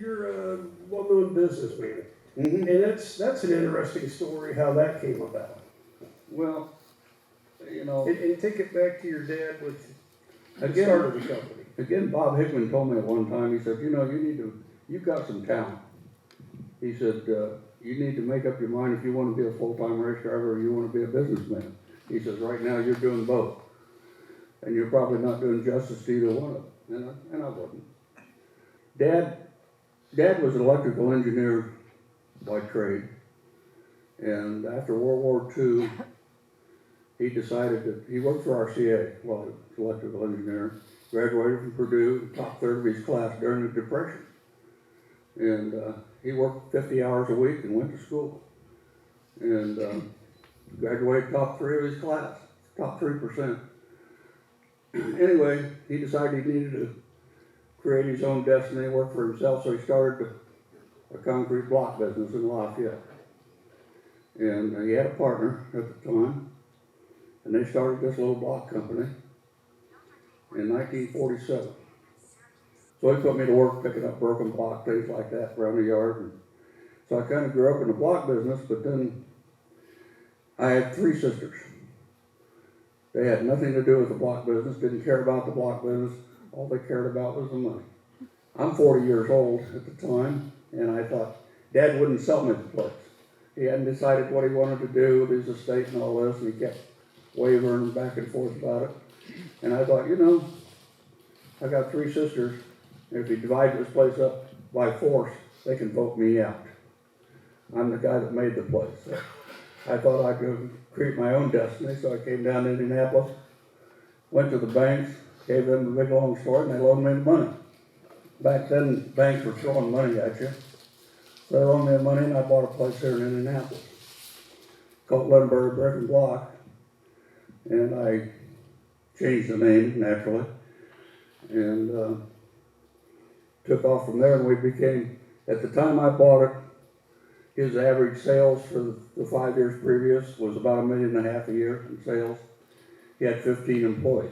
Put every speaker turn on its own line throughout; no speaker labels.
you're a well-known businessman,
Mm-hmm.
and that's an interesting story how that came about.
Well, you know,
And take it back to your dad with the
Again-
start of the company.
again, Bob Hickman told me at one time, he said, you know, you've got some talent. He said, you need to make up your mind if you want to be a full-time race driver or you want to be a businessman. He says, right now you're doing both. And you're probably not doing justice to either one of them. And I wasn't. Dad was an electrical engineer by trade. And after World War II, he decided that he worked for RCA while he was an electrical engineer, graduated from Purdue, top third of his class during the Depression. And he worked 50 hours a week and went to school. And graduated top 3 of his class, top 3%. Anyway, he decided he needed to create his own destiny, work for himself, so he started a concrete block business in Lafayette. And he had a partner at the time, and they started this little block company in 1947. So he put me to work picking up broken block, things like that around the yard. And so I kind of grew up in the block business, but then I had 3 sisters. They had nothing to do with the block business, didn't care about the block business. All they cared about was the money. I'm 40 years old at the time, and I thought, Dad wouldn't sell me the place. He hadn't decided what he wanted to do with his estate and all this, and he kept wavering back and forth about it. And I thought, you know, I got 3 sisters, and if you divide this place up by force, they can vote me out. I'm the guy that made the place. So I thought I could create my own destiny, so I came down to Indianapolis, went to the banks, gave them the big long story, and they loaned me the money. Back then, banks were throwing money at you. So they loaned me the money, and I bought a place here in Indianapolis called Lunenburg Brick and Block. And I changed the name, naturally, and took off from there, and we became, at the time I bought it, his average sales for the 5 years previous was about $1.5 million a year in sales. He had 15 employees.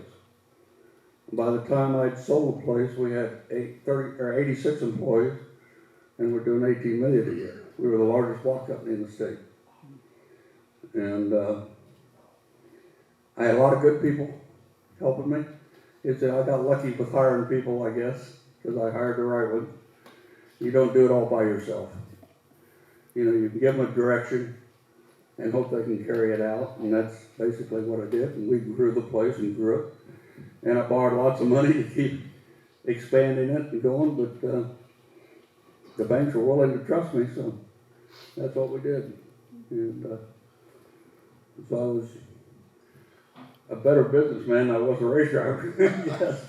By the time I'd sold the place, we had 86 employees, and we're doing $18 million a year. We were the largest block company in the state. And I had a lot of good people helping me. I got lucky with hiring people, I guess, because I hired the right ones. You don't do it all by yourself. You know, you can give them a direction and hope they can carry it out, and that's basically what I did. And we grew the place and grew it. And I borrowed lots of money to keep expanding it and going, but the banks were willing to trust me, so that's what we did. And so I was a better businessman than I was a race driver. Yes.